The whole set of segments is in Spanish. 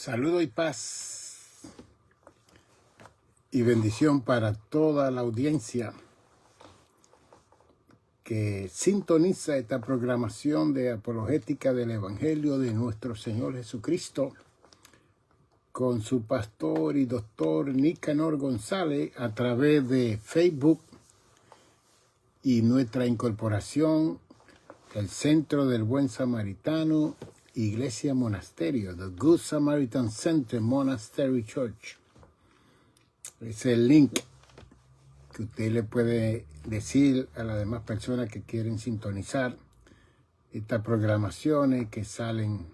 Saludo y paz y bendición para toda la audiencia que sintoniza esta programación de apologética del Evangelio de nuestro Señor Jesucristo con su pastor y doctor Nicanor González a través de Facebook y nuestra incorporación, el Centro del Buen Samaritano, Iglesia Monasterio, The Good Samaritan Center Monastery Church. Es el link que usted le puede decir a las demás personas que quieren sintonizar estas programaciones que salen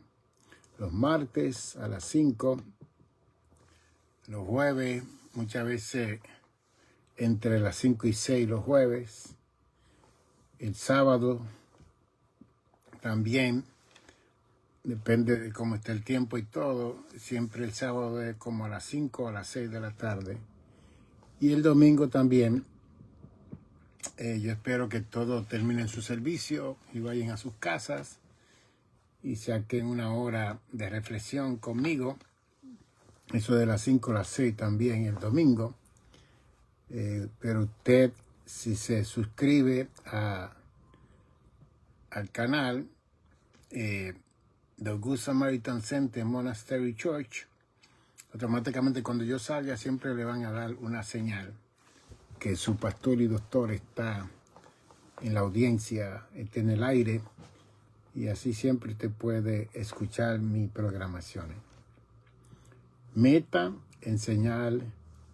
los martes a las 5, los jueves, muchas veces entre las 5 y 6 los jueves, el sábado también. Depende de cómo esté el tiempo y todo. Siempre el sábado es como a las 5 o a las 6 de la tarde. Y el domingo también. Yo espero que todos terminen su servicio y vayan a sus casas y saquen una hora de reflexión conmigo. Eso de las 5 a las 6 también el domingo. Pero usted, si se suscribe al canal, The Good Samaritan Center Monastery Church, automáticamente cuando yo salga siempre le van a dar una señal que su pastor y doctor está en la audiencia, está en el aire, y así siempre usted puede escuchar mis programaciones. Meta, enseñar,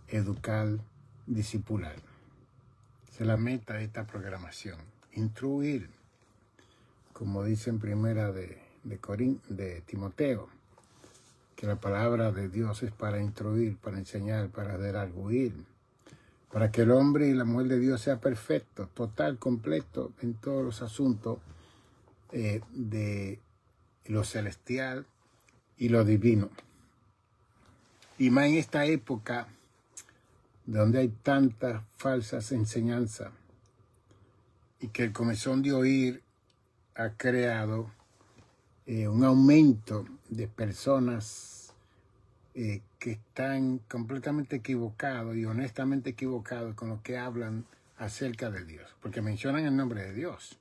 educar, discipular. Esa es la meta de esta programación. Instruir, como dice en primera de Timoteo, que la palabra de Dios es para instruir, para enseñar, para redarguir, para que el hombre y la mujer de Dios sea perfecto, total, completo en todos los asuntos de lo celestial y lo divino. Y más en esta época donde hay tantas falsas enseñanzas y que el comezón de oír ha creado un aumento de personas que están completamente equivocados y honestamente equivocados con lo que hablan acerca de Dios, porque mencionan el nombre de Dios.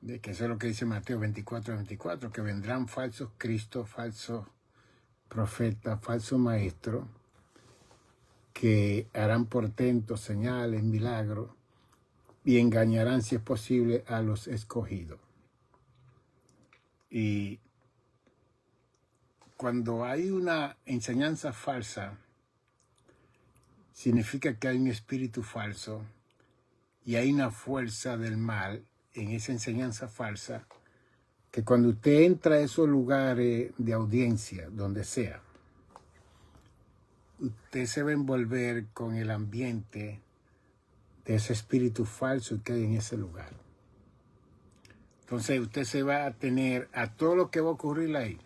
De que eso es lo que dice Mateo 24:24, que vendrán falsos cristos, falsos profetas, falsos maestros, que harán portentos, señales, milagros, y engañarán, si es posible, a los escogidos. Y cuando hay una enseñanza falsa, significa que hay un espíritu falso y hay una fuerza del mal en esa enseñanza falsa, que cuando usted entra a esos lugares de audiencia, donde sea, usted se va a envolver con el ambiente de ese espíritu falso que hay en ese lugar. Entonces usted se va a tener a todo lo que va a ocurrir ahí.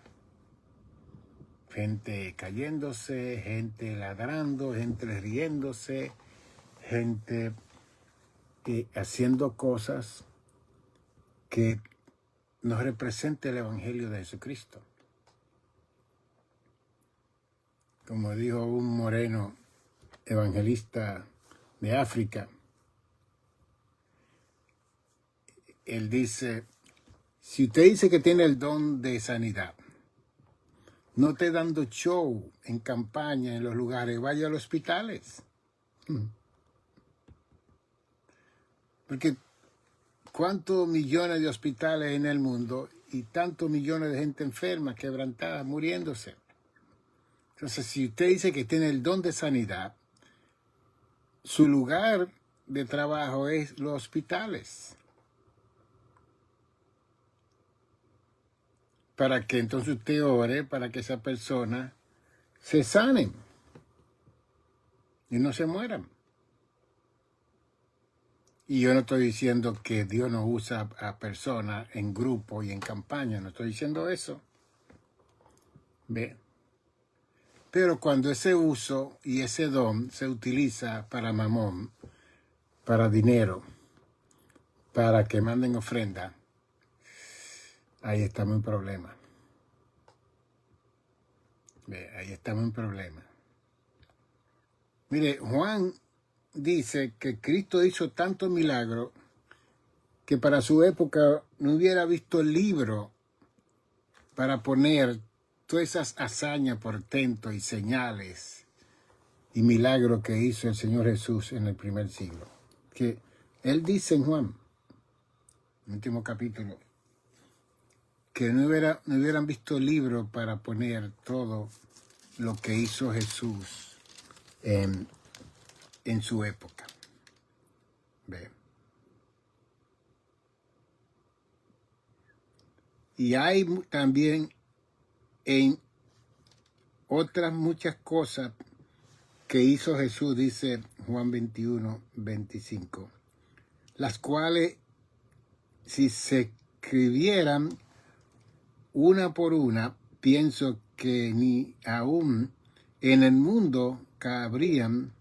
Gente cayéndose, gente ladrando, gente riéndose, gente haciendo cosas que nos representa el Evangelio de Jesucristo. Como dijo un moreno evangelista de África, él dice: si usted dice que tiene el don de sanidad, no esté dando show en campaña en los lugares, vaya a los hospitales. Porque ¿cuántos millones de hospitales en el mundo y tantos millones de gente enferma, quebrantada, muriéndose? Entonces, si usted dice que tiene el don de sanidad, su lugar de trabajo es los hospitales. Para que entonces usted ore para que esa persona se sanen y no se mueran. Y yo no estoy diciendo que Dios no usa a personas en grupo y en campaña, no estoy diciendo eso. ¿Ve? Pero cuando ese uso y ese don se utiliza para mamón, para dinero, para que manden ofrenda, ahí está mi problema. Ahí estamos en problema. Mire, Juan dice que Cristo hizo tantos milagros que para su época no hubiera visto el libro para poner todas esas hazañas, portentos y señales y milagros que hizo el Señor Jesús en el primer siglo. Que él dice en Juan, el último capítulo, que no hubieran visto el libro para poner todo lo que hizo Jesús en su época. ¿Ve? Y hay también en otras muchas cosas que hizo Jesús, dice Juan 21, 25, las cuales si se escribieran una por una, pienso que ni aún en el mundo cabrían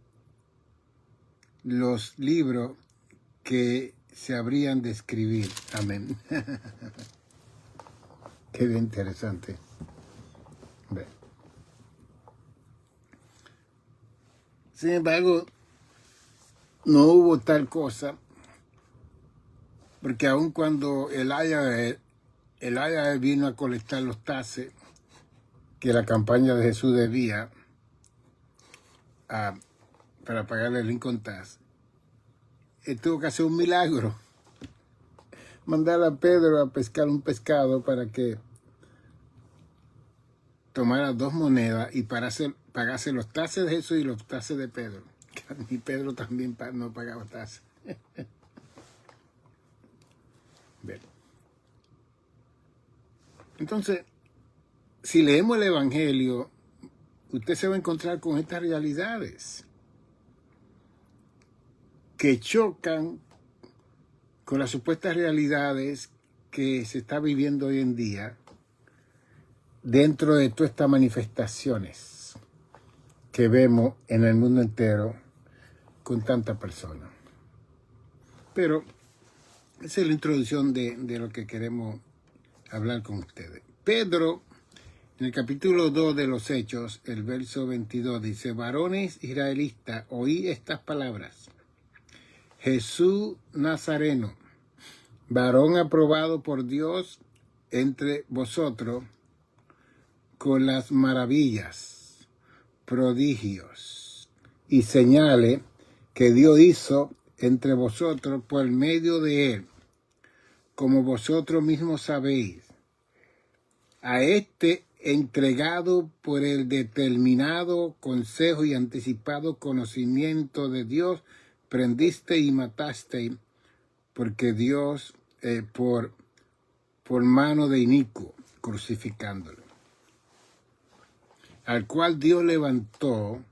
los libros que se habrían de escribir. Amén. Qué bien interesante. Ve. Sin embargo, no hubo tal cosa, porque aun cuando el IRS vino a colectar los taxes que la campaña de Jesús debía para pagarle el income tax, él tuvo que hacer un milagro, mandar a Pedro a pescar un pescado para que tomara 2 monedas y pagase los taxes de Jesús y los taxes de Pedro. Y Pedro también no pagaba taxes. Entonces, si leemos el Evangelio, usted se va a encontrar con estas realidades que chocan con las supuestas realidades que se está viviendo hoy en día dentro de todas estas manifestaciones que vemos en el mundo entero con tantas personas. Pero esa es la introducción de lo que queremos hablar con ustedes. Pedro, en el capítulo 2 de los Hechos, el verso 22, dice: varones israelitas, oí estas palabras. Jesús Nazareno, varón aprobado por Dios entre vosotros, con las maravillas, prodigios y señales que Dios hizo entre vosotros por medio de él, como vosotros mismos sabéis. A este entregado por el determinado consejo y anticipado conocimiento de Dios, prendiste y mataste, porque Dios, por mano de inicuo, crucificándolo. Al cual Dios levantó,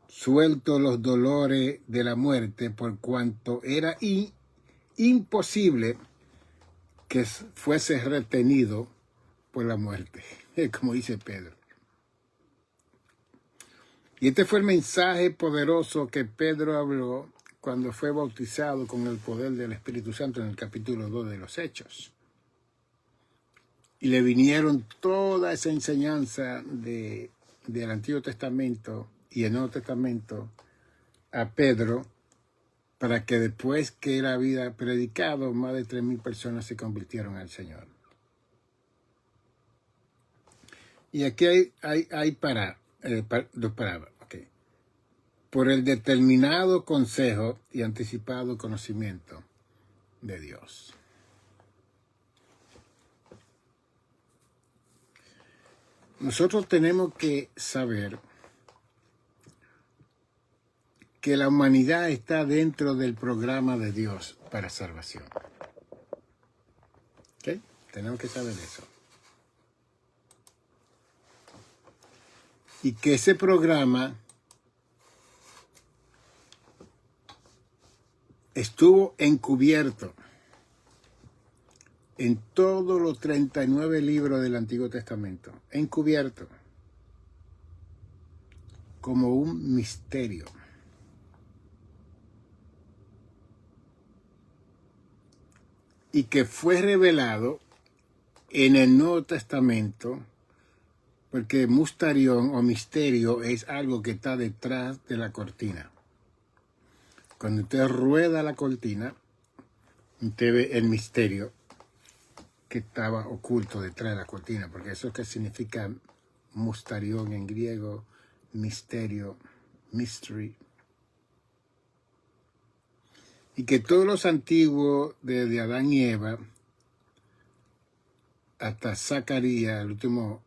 suelto los dolores de la muerte, por cuanto era imposible que fuese retenido por la muerte, como dice Pedro. Y este fue el mensaje poderoso que Pedro habló cuando fue bautizado con el poder del Espíritu Santo en el capítulo 2 de los Hechos. Y le vinieron toda esa enseñanza del Antiguo Testamento y el Nuevo Testamento a Pedro, para que después que él había predicado, más de 3,000 personas se convirtieron al Señor. Y aquí hay dos palabras. Okay. Por el determinado consejo y anticipado conocimiento de Dios. Nosotros tenemos que saber que la humanidad está dentro del programa de Dios para salvación. ¿Ok? Tenemos que saber eso. Y que ese programa estuvo encubierto en todos los 39 libros del Antiguo Testamento, encubierto como un misterio. Y que fue revelado en el Nuevo Testamento Porque mustarión o misterio es algo que está detrás de la cortina. Cuando usted rueda la cortina, usted ve el misterio que estaba oculto detrás de la cortina, porque eso es que significa mustarión en griego, misterio, mystery. Y que todos los antiguos, desde Adán y Eva, hasta Zacarías, el último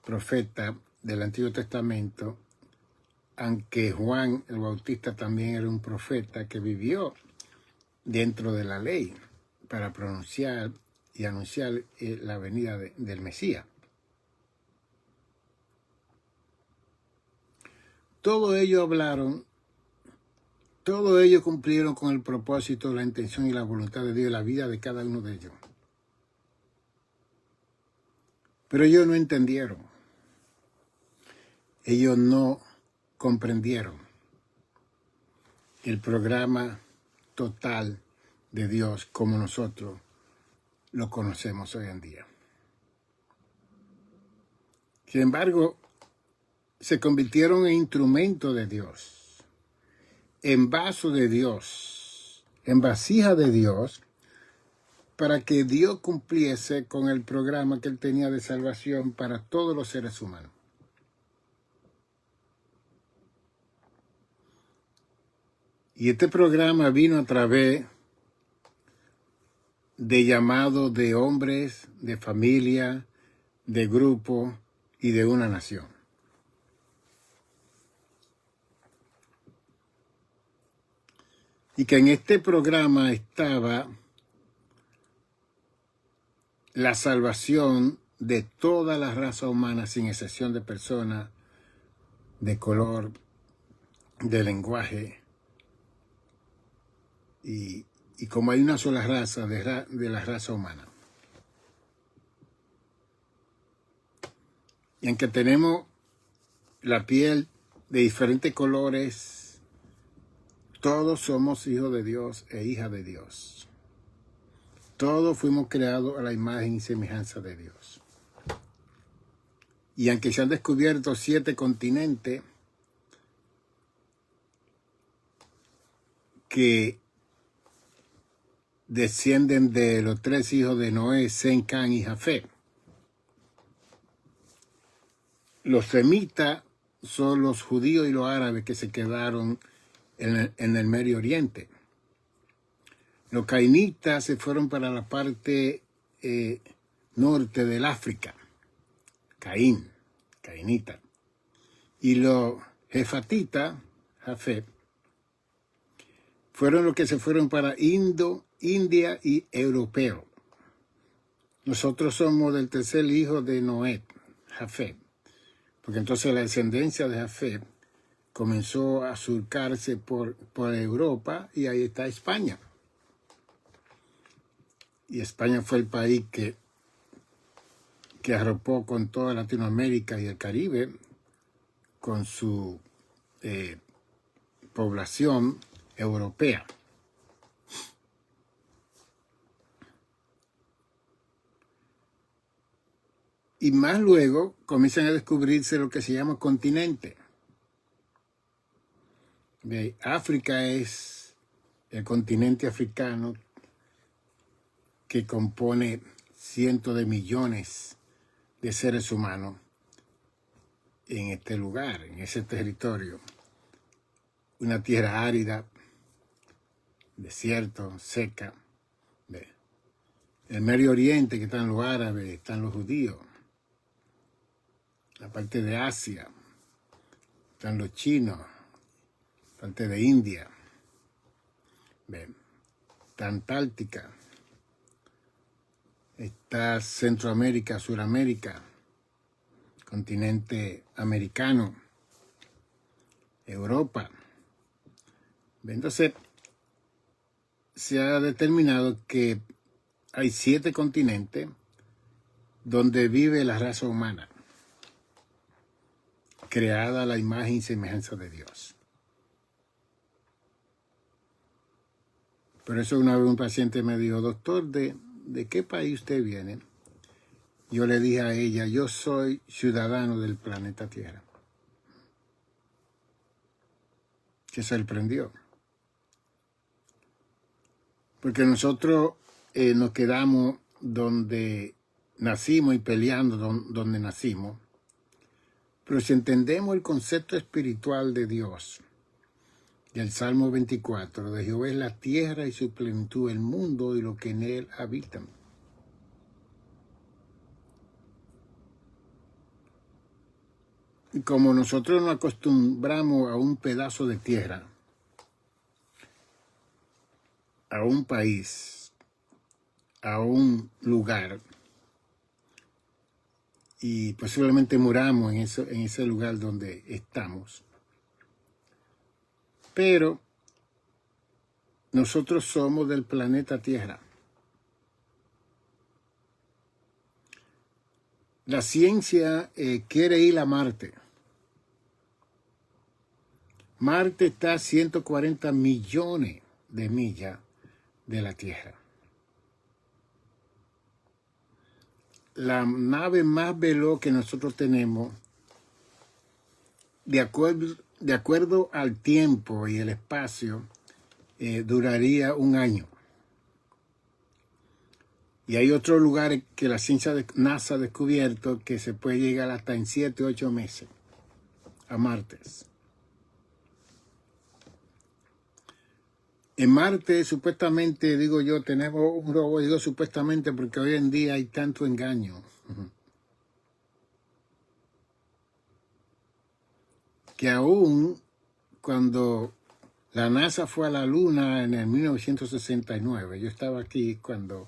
profeta del Antiguo Testamento, aunque Juan el Bautista también era un profeta que vivió dentro de la ley para pronunciar y anunciar la venida del Mesías. Todo ello hablaron, todo ello cumplieron con el propósito, la intención y la voluntad de Dios en la vida de cada uno de ellos. Pero ellos no entendieron. Ellos no comprendieron el programa total de Dios como nosotros lo conocemos hoy en día. Sin embargo, se convirtieron en instrumentos de Dios, en vaso de Dios, en vasija de Dios, para que Dios cumpliese con el programa que Él tenía de salvación para todos los seres humanos. Y este programa vino a través de llamados de hombres, de familia, de grupo y de una nación. Y que en este programa estaba la salvación de toda la raza humana, sin excepción de personas, de color, de lenguaje. Y como hay una sola raza de la raza humana. Y aunque tenemos la piel de diferentes colores, todos somos hijos de Dios e hijas de Dios. Todos fuimos creados a la imagen y semejanza de Dios. Y aunque se han descubierto 7 continentes que descienden de los 3 hijos de Noé, Sem, Cam y Jafet. Los semitas son los judíos y los árabes que se quedaron en el Medio Oriente. Los cainitas se fueron para la parte norte del África. Cainita. Y los jefatitas, Jafet, fueron los que se fueron para India y europeo. Nosotros somos del tercer hijo de Noé, Jafet, porque entonces la descendencia de Jafet comenzó a surcarse por Europa y ahí está España. Y España fue el país que arropó con toda Latinoamérica y el Caribe con su población europea. Y más luego comienzan a descubrirse lo que se llama continente. África es el continente africano que compone cientos de millones de seres humanos en este lugar, en ese territorio. Una tierra árida, desierto, seca. El Medio Oriente, que están los árabes, están los judíos. La parte de Asia, están los chinos, parte de India, está Antártica, está Centroamérica, Suramérica, continente americano, Europa. Entonces, se ha determinado que hay 7 continentes donde vive la raza humana, creada a la imagen y semejanza de Dios. Por eso una vez un paciente me dijo, doctor, ¿de qué país usted viene? yo le dije a ella, yo soy ciudadano del planeta Tierra. Se sorprendió. Porque nosotros nos quedamos donde nacimos y peleando donde nacimos. Pero si entendemos el concepto espiritual de Dios, y el Salmo 24, de Jehová es la tierra y su plenitud, el mundo y lo que en él habitan. Y como nosotros nos acostumbramos a un pedazo de tierra, a un país, a un lugar, y posiblemente muramos en ese lugar donde estamos. Pero nosotros somos del planeta Tierra. La ciencia quiere ir a Marte. Marte está a 140 millones de millas de la Tierra. La nave más veloz que nosotros tenemos, de acuerdo al tiempo y el espacio, duraría un año. Y hay otros lugares que la ciencia de NASA ha descubierto que se puede llegar hasta en 7 u 8 meses a Marte. En Marte, supuestamente, digo yo, tenemos un robot, digo supuestamente porque hoy en día hay tanto engaño. Que aún cuando la NASA fue a la Luna en el 1969, yo estaba aquí cuando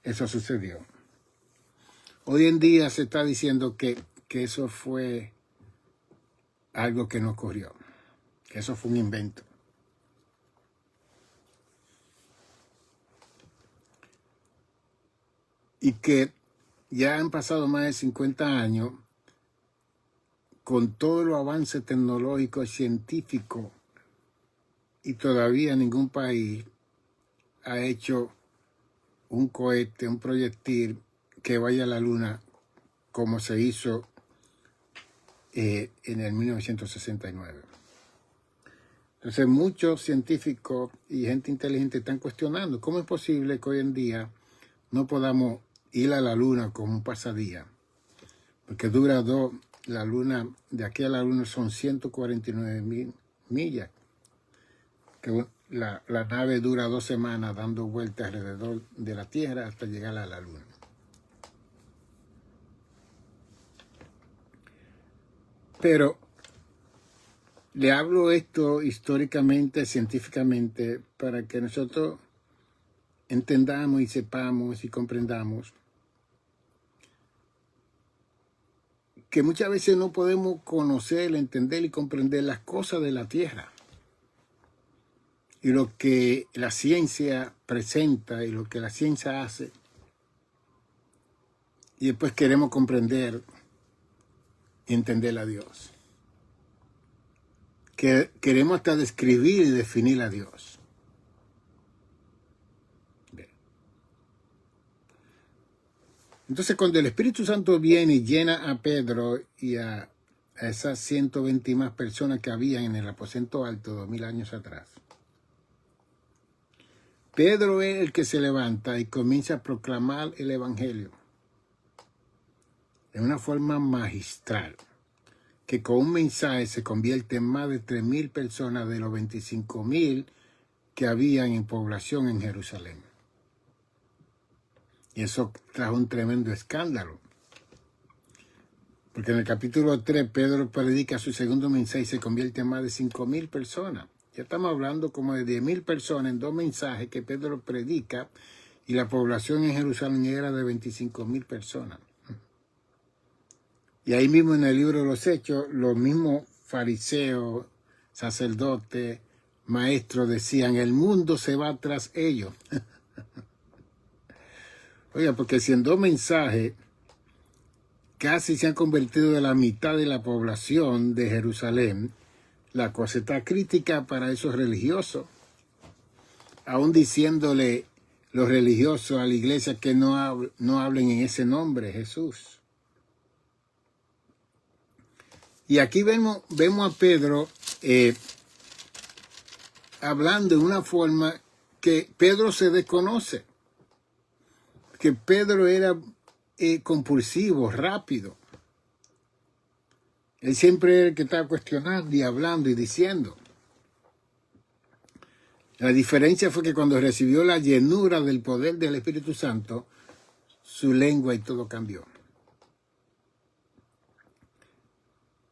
eso sucedió. Hoy en día se está diciendo que eso fue algo que no ocurrió, que eso fue un invento. Y que ya han pasado más de 50 años con todo el avance tecnológico y científico y todavía ningún país ha hecho un cohete, un proyectil que vaya a la Luna como se hizo en el 1969. Entonces muchos científicos y gente inteligente están cuestionando cómo es posible que hoy en día no podamos ir a la Luna como un pasadía, porque dura la Luna, de aquí a la Luna son 149,000 millas, que la nave dura 2 semanas dando vueltas alrededor de la Tierra hasta llegar a la Luna. Pero le hablo esto históricamente, científicamente, para que nosotros entendamos y sepamos y comprendamos que muchas veces no podemos conocer, entender y comprender las cosas de la Tierra. Y lo que la ciencia presenta y lo que la ciencia hace. Y después queremos comprender y entender a Dios. Que queremos hasta describir y definir a Dios. Bien. Entonces, cuando el Espíritu Santo viene y llena a Pedro y a esas 120 y más personas que habían en el aposento alto 2000 años atrás, Pedro es el que se levanta y comienza a proclamar el Evangelio de una forma magistral, que con un mensaje se convierte en más de 3,000 personas de los 25,000 que habían en población en Jerusalén. Y eso trajo un tremendo escándalo. Porque en el capítulo 3, Pedro predica su segundo mensaje y se convierte en más de 5,000 personas. Ya estamos hablando como de 10,000 personas en 2 mensajes que Pedro predica, y la población en Jerusalén era de 25,000 personas. Y ahí mismo en el libro de los Hechos, los mismos fariseos, sacerdotes, maestros decían, el mundo se va tras ellos. Oiga, porque si en 2 mensajes casi se han convertido de la mitad de la población de Jerusalén, la cosa está crítica para esos religiosos, aún diciéndole los religiosos, a la iglesia, que no hablen en ese nombre, Jesús. Y aquí vemos a Pedro hablando de una forma que Pedro se desconoce. Que Pedro era compulsivo, rápido. Él siempre era el que estaba cuestionando y hablando y diciendo. La diferencia fue que cuando recibió la llenura del poder del Espíritu Santo, su lengua y todo cambió.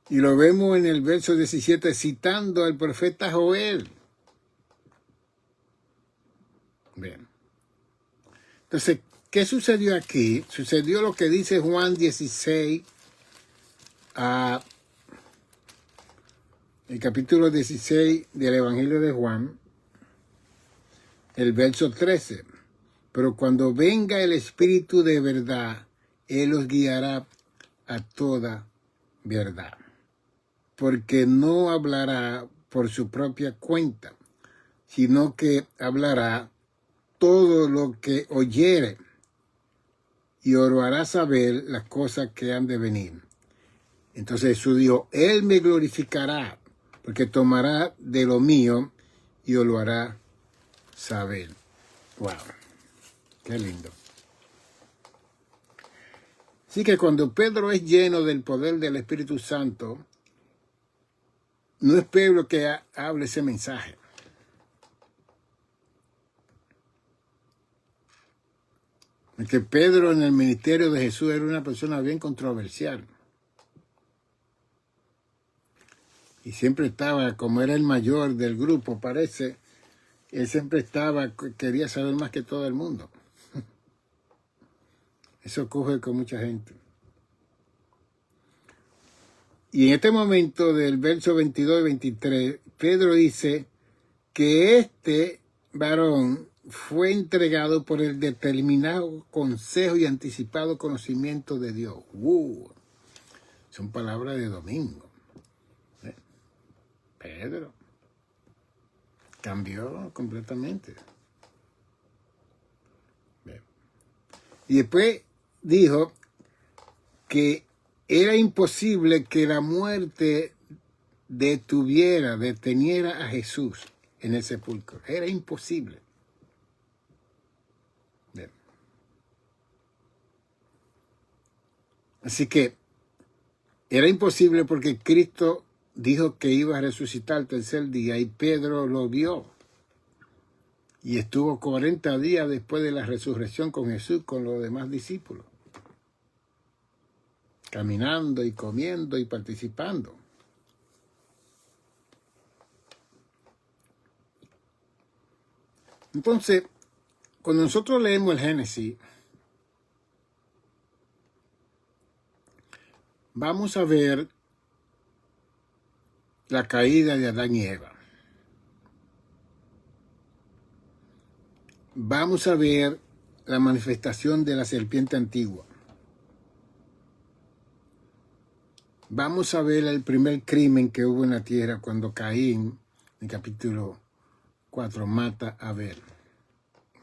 Y lo vemos en el verso 17 citando al profeta Joel. Bien. Entonces, ¿qué sucedió aquí? Sucedió lo que dice Juan 16, el capítulo 16 del Evangelio de Juan, el verso 13. Pero cuando venga el Espíritu de verdad, Él os guiará a toda verdad. Porque no hablará por su propia cuenta, sino que hablará todo lo que oyere y os hará saber las cosas que han de venir. Entonces Jesús dijo, Él me glorificará, porque tomará de lo mío y os lo hará saber. Wow, qué lindo. Así que cuando Pedro es lleno del poder del Espíritu Santo, no es Pedro que hable ese mensaje. Porque Pedro en el ministerio de Jesús era una persona bien controversial. Y siempre estaba, como era el mayor del grupo, parece, él siempre quería saber más que todo el mundo. Eso ocurre con mucha gente. Y en este momento del verso 22 y 23, Pedro dice que este varón fue entregado por el determinado consejo y anticipado conocimiento de Dios. Son palabras de domingo. Pedro cambió completamente. Y después dijo que era imposible que la muerte deteniera a Jesús en el sepulcro. Era imposible. Bien. Así que era imposible porque Cristo dijo que iba a resucitar el tercer día y Pedro lo vio. Y estuvo 40 días después de la resurrección con Jesús, con los demás discípulos. Caminando y comiendo y participando. Entonces, cuando nosotros leemos el Génesis, vamos a ver la caída de Adán y Eva. Vamos a ver la manifestación de la serpiente antigua. Vamos a ver el primer crimen que hubo en la tierra cuando Caín, en el capítulo 4, mata a Abel.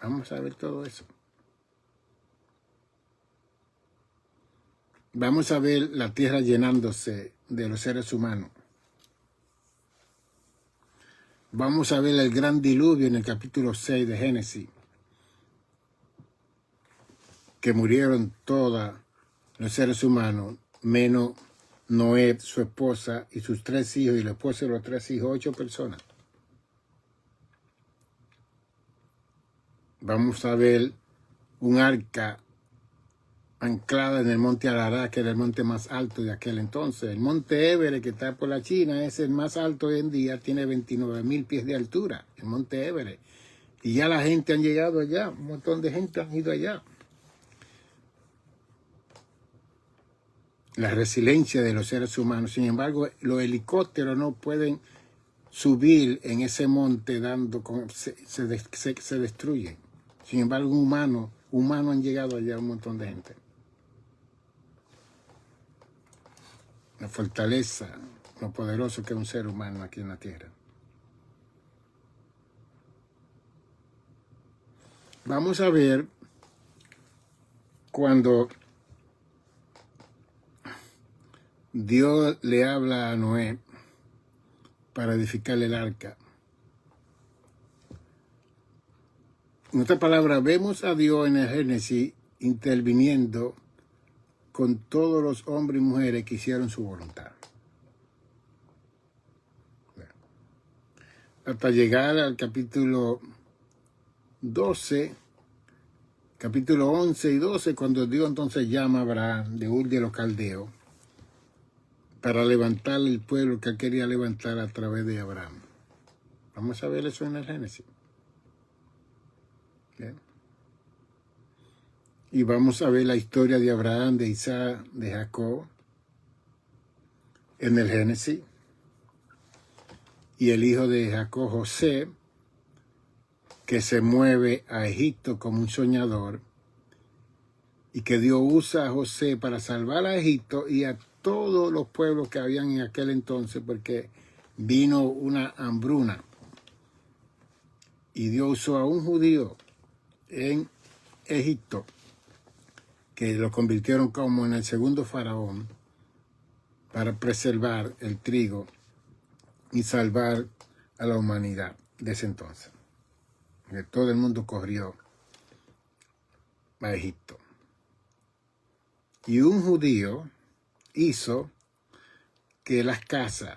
Vamos a ver todo eso. Vamos a ver la tierra llenándose de los seres humanos. Vamos a ver el gran diluvio en el capítulo 6 de Génesis, que murieron todos los seres humanos, menos Noé, su esposa y sus 3 hijos, y la esposa de los 3 hijos, 8 personas. Vamos a ver un arca anclada en el monte Ararat, que era el monte más alto de aquel entonces. El monte Everest, que está por la China, es el más alto hoy en día, tiene 29,000 pies de altura, el monte Everest. Y ya la gente han llegado allá, un montón de gente han ido allá. La resiliencia de los seres humanos. Sin embargo, los helicópteros no pueden subir en ese monte se destruyen. Sin embargo, humanos han llegado allá un montón de gente. La fortaleza, lo poderoso que es un ser humano aquí en la tierra. Vamos a ver cuando Dios le habla a Noé para edificar el arca. En otra palabra, vemos a Dios en el Génesis interviniendo con todos los hombres y mujeres que hicieron su voluntad. Hasta llegar al capítulo 12, capítulo 11 y 12, cuando Dios entonces llama a Abraham de Ur de los Caldeos para levantar el pueblo que él quería levantar a través de Abraham. Vamos a ver eso en el Génesis. Bien. Y vamos a ver la historia de Abraham, de Isaac, de Jacob en el Génesis. Y el hijo de Jacob, José, que se mueve a Egipto como un soñador, y que Dios usa a José para salvar a Egipto y a todos los pueblos que habían en aquel entonces, porque vino una hambruna. Y Dios usó a un judío en Egipto, que lo convirtieron como en el segundo faraón, para preservar el trigo y salvar a la humanidad de ese entonces. Que todo el mundo corrió a Egipto. Y un judío hizo que las casas,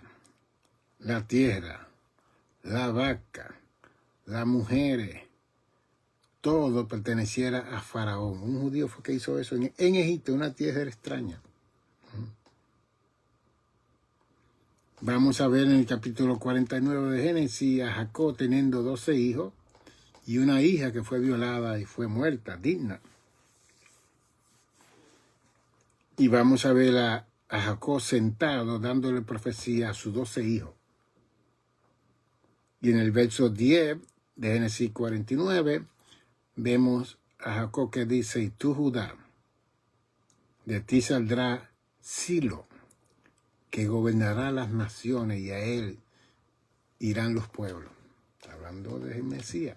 la tierra, la vaca, las mujeres, todo perteneciera a Faraón. Un judío fue que hizo eso en Egipto, una tierra extraña. Vamos a ver en el capítulo 49 de Génesis a Jacob teniendo 12 hijos y una hija que fue violada y fue muerta, digna. Y vamos a ver a Jacob sentado dándole profecía a sus 12 hijos. Y en el verso 10 de Génesis 49 vemos a Jacob que dice: y tú, Judá, de ti saldrá Silo, que gobernará las naciones, y a él irán los pueblos. Hablando del Mesías.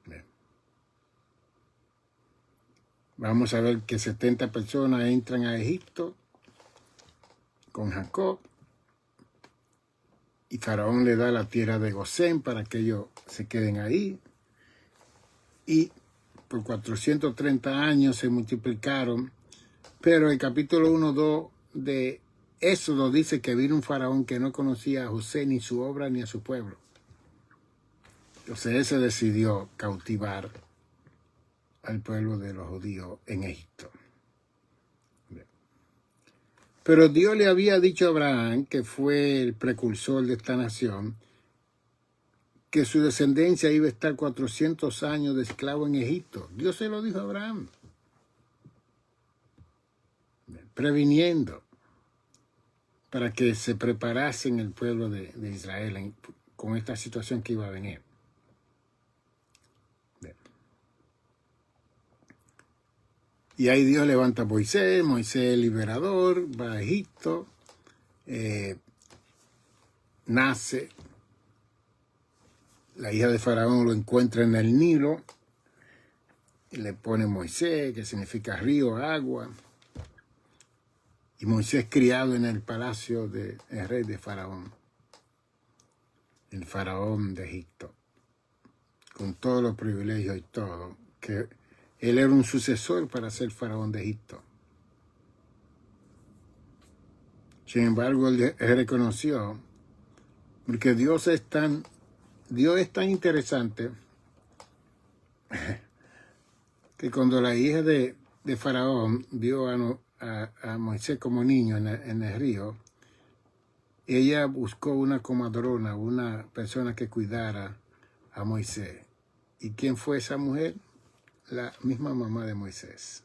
Bien. Vamos a ver que 70 personas entran a Egipto con Jacob, y Faraón le da la tierra de Gosén para que ellos se queden ahí. Y por 430 años se multiplicaron, pero el capítulo 1-2 de Éxodo dice que vino un faraón que no conocía a José, ni su obra, ni a su pueblo. Entonces él se decidió cautivar al pueblo de los judíos en Egipto. Pero Dios le había dicho a Abraham, que fue el precursor de esta nación, que su descendencia iba a estar 400 años de esclavo en Egipto. Dios se lo dijo a Abraham, previniendo para que se preparasen el pueblo de Israel con esta situación que iba a venir. Y ahí Dios levanta a Moisés, Moisés el liberador, va a Egipto, nace, la hija de Faraón lo encuentra en el Nilo, y le pone Moisés, que significa río, agua, y Moisés criado en el palacio del rey de Faraón, el Faraón de Egipto, con todos los privilegios y todo, que él era un sucesor para ser Faraón de Egipto. Sin embargo, él reconoció, porque Dios es tan interesante, que cuando la hija de Faraón vio a Moisés como niño en el río, ella buscó una comadrona, una persona que cuidara a Moisés. ¿Y quién fue esa mujer? La misma mamá de Moisés,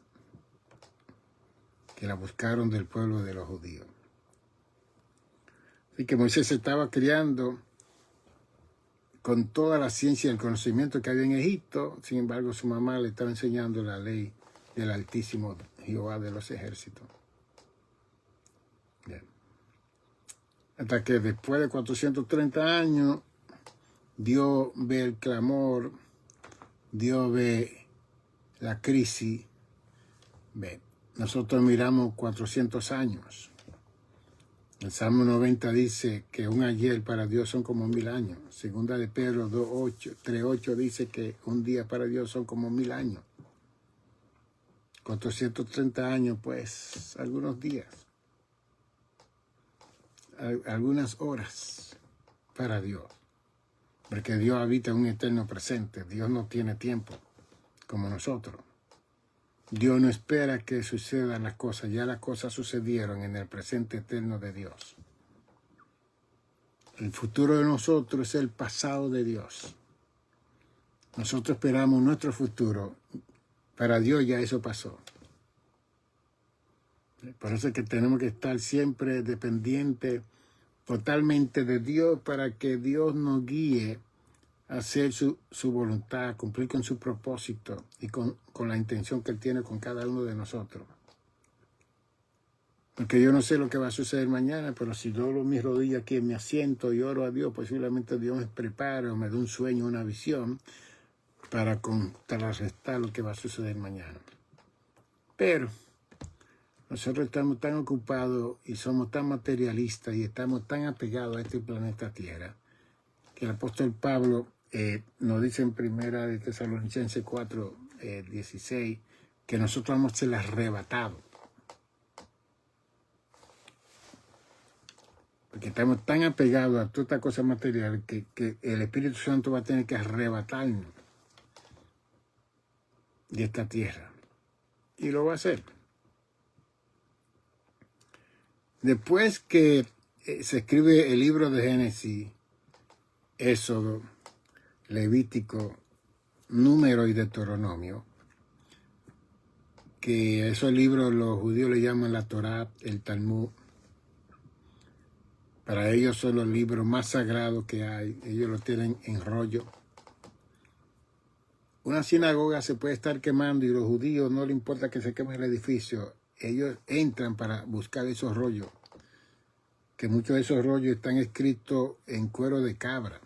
que la buscaron del pueblo de los judíos. Así que Moisés se estaba criando con toda la ciencia y el conocimiento que había en Egipto. Sin embargo, su mamá le estaba enseñando la ley del Altísimo Jehová de los ejércitos. Bien. Hasta que después de 430 años, Dios ve el clamor Dios ve la crisis. Ve, nosotros miramos 400 años. El Salmo 90 dice que un ayer para Dios son como 1000 años. Segunda de Pedro 3:8 dice que un día para Dios son como 1000 años. 430 años, pues, algunos días. Algunas horas para Dios. Porque Dios habita en un eterno presente. Dios no tiene tiempo como nosotros. Dios no espera que sucedan las cosas. Ya las cosas sucedieron en el presente eterno de Dios. El futuro de nosotros es el pasado de Dios. Nosotros esperamos nuestro futuro. Para Dios ya eso pasó. Por eso es que tenemos que estar siempre dependientes totalmente de Dios para que Dios nos guíe a hacer su voluntad, a cumplir con su propósito y con la intención que Él tiene con cada uno de nosotros. Porque yo no sé lo que va a suceder mañana, pero si doblo mis rodillas aquí en mi asiento y oro a Dios, posiblemente Dios me prepare o me dé un sueño, una visión para contrarrestar lo que va a suceder mañana. Pero nosotros estamos tan ocupados y somos tan materialistas y estamos tan apegados a este planeta Tierra que el apóstol Pablo nos dice en primera de Tesalonicenses 4:16 que nosotros vamos a ser arrebatados. Porque estamos tan apegados a toda esta cosa material que el Espíritu Santo va a tener que arrebatarnos de esta tierra. Y lo va a hacer. Después que se escribe el libro de Génesis, Éxodo, Levítico, Número y Deuteronomio, que esos libros los judíos le llaman la Torá, el Talmud. Para ellos son los libros más sagrados que hay. Ellos lo tienen en rollo. Una sinagoga se puede estar quemando y los judíos no les importa que se queme el edificio. Ellos entran para buscar esos rollos. Que muchos de esos rollos están escritos en cuero de cabra.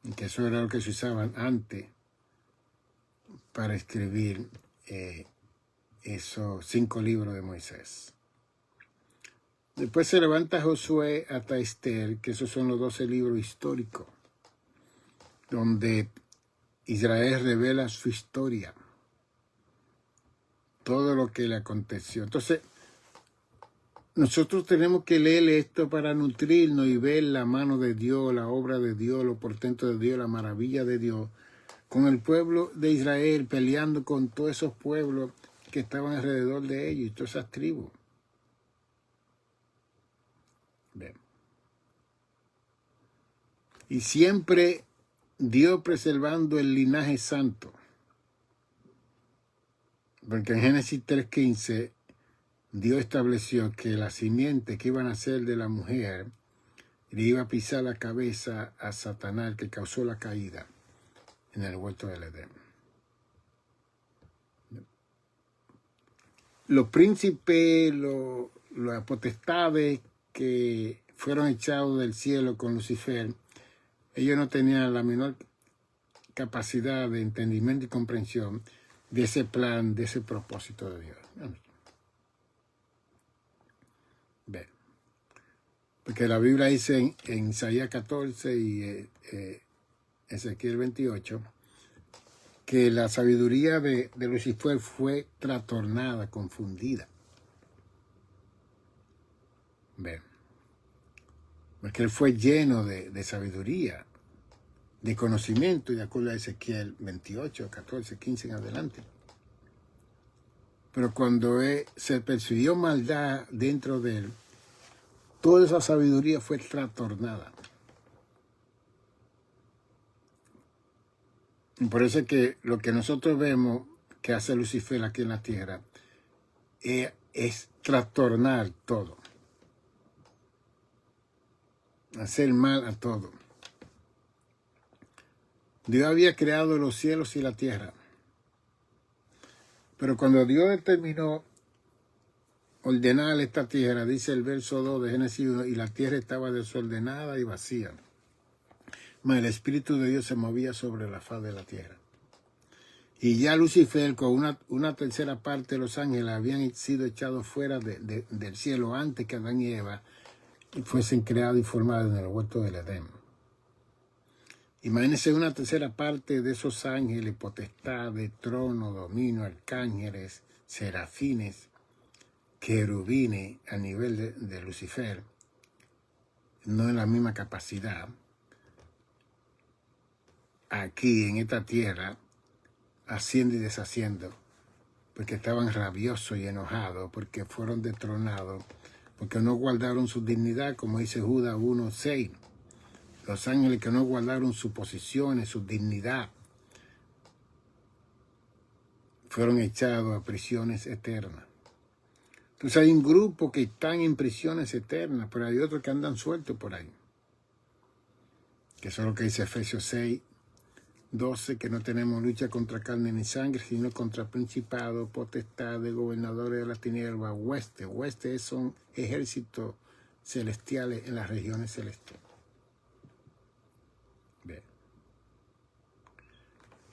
Y que eso era lo que se usaban antes para escribir esos 5 libros de Moisés. Después se levanta Josué hasta Esther, que esos son los 12 libros históricos, donde Israel revela su historia, todo lo que le aconteció. Entonces, nosotros tenemos que leer esto para nutrirnos y ver la mano de Dios, la obra de Dios, los portentos de Dios, la maravilla de Dios, con el pueblo de Israel peleando con todos esos pueblos que estaban alrededor de ellos y todas esas tribus. Bien. Y siempre Dios preservando el linaje santo. Porque en Génesis 3:15 Dios estableció que la simiente que iban a nacer de la mujer le iba a pisar la cabeza a Satanás, que causó la caída en el huerto del Edén. Los príncipes, las potestades que fueron echados del cielo con Lucifer, ellos no tenían la menor capacidad de entendimiento y comprensión de ese plan, de ese propósito de Dios. Ve. Porque la Biblia dice en Isaías 14 y Ezequiel 28 que la sabiduría de Lucifer fue trastornada, confundida. Ve. Porque él fue lleno de sabiduría, de conocimiento, de acuerdo a Ezequiel 28, 14, 15 en adelante. Pero cuando se percibió maldad dentro de él, toda esa sabiduría fue trastornada. Y por eso es que lo que nosotros vemos que hace Lucifer aquí en la tierra es trastornar todo. Hacer mal a todo. Dios había creado los cielos y la tierra. Pero cuando Dios determinó ordenar esta tierra, dice el verso 2 de Génesis 1, y la tierra estaba desordenada y vacía. mas el Espíritu de Dios se movía sobre la faz de la tierra. Y ya Lucifer, con una tercera parte de los ángeles, habían sido echados fuera del cielo antes que Adán y Eva fuesen creados y formados en el huerto del Edén. Imagínense una tercera parte de esos ángeles, potestades, tronos, dominio, arcángeles, serafines, querubines a nivel de Lucifer, no en la misma capacidad, aquí en esta tierra, haciendo y deshaciendo, porque estaban rabiosos y enojados, porque fueron destronados, porque no guardaron su dignidad, como dice Judas 1:6. Los ángeles que no guardaron sus posiciones, su dignidad, fueron echados a prisiones eternas. Entonces hay un grupo que están en prisiones eternas, pero hay otros que andan sueltos por ahí. Que eso es lo que dice Efesios 6:12, que no tenemos lucha contra carne ni sangre, sino contra principados, potestades, gobernadores de las tinieblas, huestes. Huestes son ejércitos celestiales en las regiones celestes. Bien.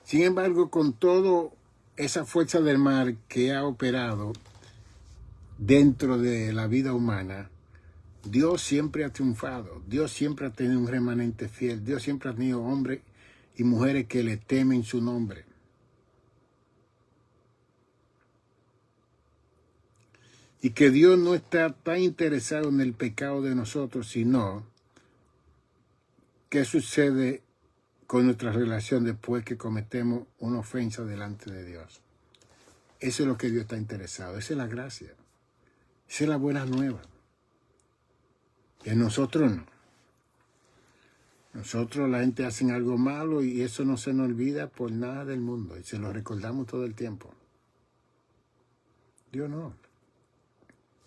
Sin embargo, con toda esa fuerza del mal que ha operado dentro de la vida humana, Dios siempre ha triunfado. Dios siempre ha tenido un remanente fiel. Dios siempre ha tenido hombres y mujeres que le temen su nombre. Y que Dios no está tan interesado en el pecado de nosotros, sino qué sucede con nuestra relación después que cometemos una ofensa delante de Dios. Eso es lo que Dios está interesado. Esa es la gracia. Esa es la buena nueva. En nosotros no. Nosotros, la gente hace algo malo y eso no se nos olvida por nada del mundo. Y se lo recordamos todo el tiempo. Dios no.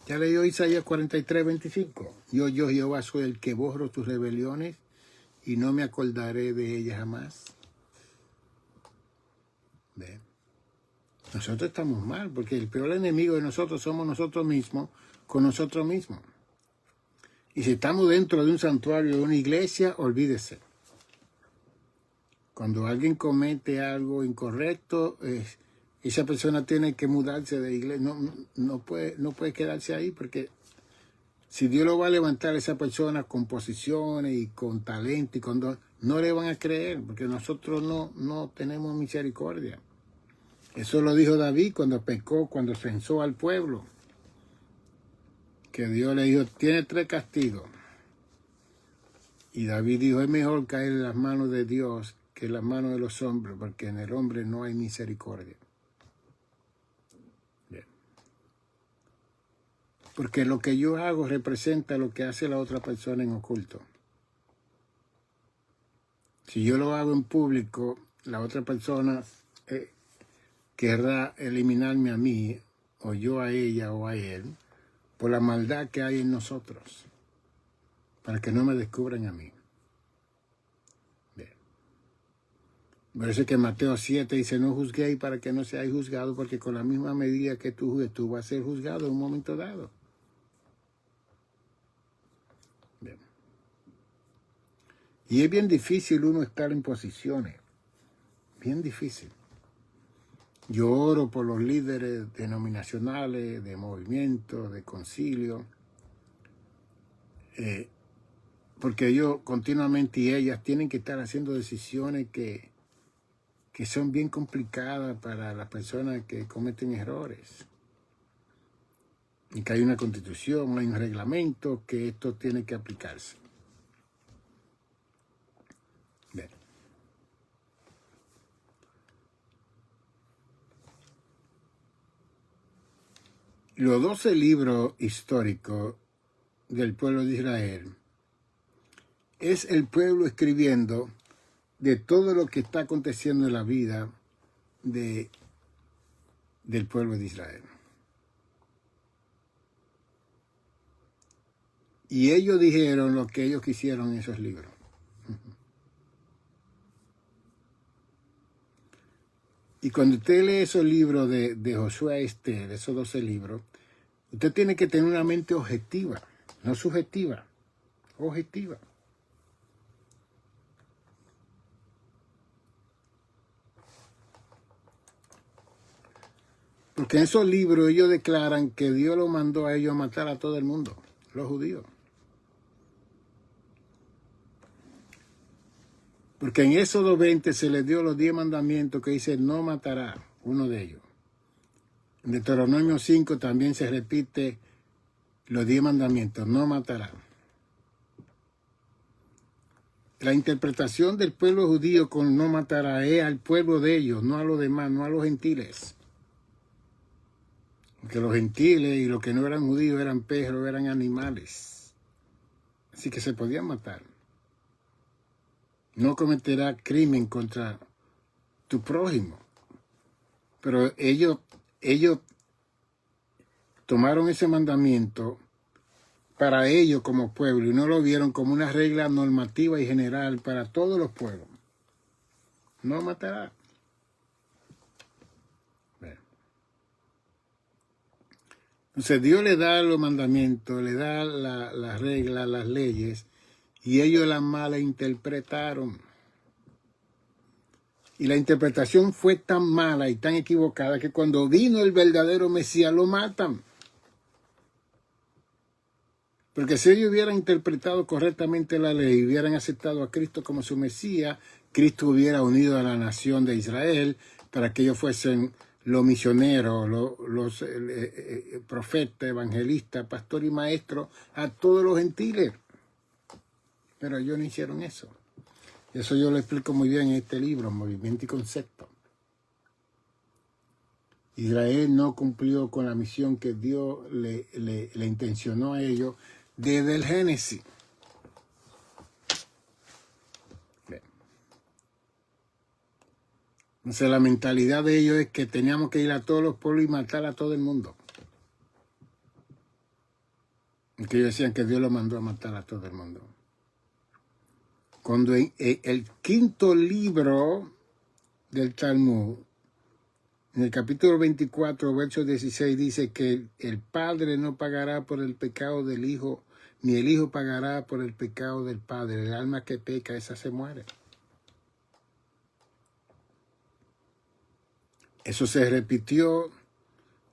Ya leyó Isaías 43:25. Yo, Jehová, soy el que borro tus rebeliones y no me acordaré de ellas jamás. ¿Ven? Nosotros estamos mal, porque el peor enemigo de nosotros somos nosotros mismos, con nosotros mismos. Y si estamos dentro de un santuario, de una iglesia, olvídese. Cuando alguien comete algo incorrecto, esa persona tiene que mudarse de iglesia. No puede quedarse ahí, porque si Dios lo va a levantar a esa persona con posiciones y con talento y con don, no le van a creer, porque nosotros no tenemos misericordia. Eso lo dijo David cuando pecó, cuando censó al pueblo. Que Dios le dijo, tiene 3 castigos. Y David dijo, es mejor caer en las manos de Dios que en las manos de los hombres, porque en el hombre no hay misericordia. Bien. Porque lo que yo hago representa lo que hace la otra persona en oculto. Si yo lo hago en público, la otra persona querrá eliminarme a mí, o yo a ella o a él, por la maldad que hay en nosotros, para que no me descubran a mí. Bien. Por eso es que Mateo 7 dice, no juzguéis para que no seáis juzgados, porque con la misma medida que tú juzgues, tú vas a ser juzgado en un momento dado. Bien. Y es bien difícil uno estar en posiciones, bien difícil. Yo oro por los líderes denominacionales, de movimiento, de concilio, porque ellos continuamente y ellas tienen que estar haciendo decisiones que son bien complicadas para las personas que cometen errores. Y que hay una constitución, hay un reglamento, que esto tiene que aplicarse. Bien. Los 12 libros históricos del pueblo de Israel es el pueblo escribiendo de todo lo que está aconteciendo en la vida del pueblo de Israel. Y ellos dijeron lo que ellos quisieron en esos libros. Y cuando usted lee esos libros de Josué Esther, esos 12 libros, usted tiene que tener una mente objetiva, no subjetiva, objetiva. Porque en esos libros ellos declaran que Dios los mandó a ellos a matar a todo el mundo, los judíos. Porque en Éxodo 20 se les dio los 10 mandamientos que dice no matará, uno de ellos. En Deuteronomio 5 también se repite los 10 mandamientos, no matará. La interpretación del pueblo judío con no matará es al pueblo de ellos, no a los demás, no a los gentiles. Porque los gentiles y los que no eran judíos eran perros, eran animales. Así que se podían matar. No cometerá crimen contra tu prójimo. Pero ellos tomaron ese mandamiento para ellos como pueblo y no lo vieron como una regla normativa y general para todos los pueblos. No matará. Entonces Dios le da los mandamientos, le da las reglas, las leyes, y ellos las malinterpretaron. Y la interpretación fue tan mala y tan equivocada que cuando vino el verdadero Mesías lo matan. Porque si ellos hubieran interpretado correctamente la ley y hubieran aceptado a Cristo como su Mesías, Cristo hubiera unido a la nación de Israel para que ellos fuesen los misioneros, los profetas, evangelistas, pastores y maestros a todos los gentiles. Pero ellos no hicieron eso. Eso yo lo explico muy bien en este libro, Movimiento y Concepto. Israel no cumplió con la misión que Dios le intencionó a ellos desde el Génesis. Entonces la mentalidad de ellos es que teníamos que ir a todos los pueblos y matar a todo el mundo. Que ellos decían que Dios los mandó a matar a todo el mundo. Cuando en el quinto libro del Talmud, en el capítulo 24, verso 16, dice que el Padre no pagará por el pecado del Hijo, ni el Hijo pagará por el pecado del Padre. El alma que peca, esa se muere. Eso se repitió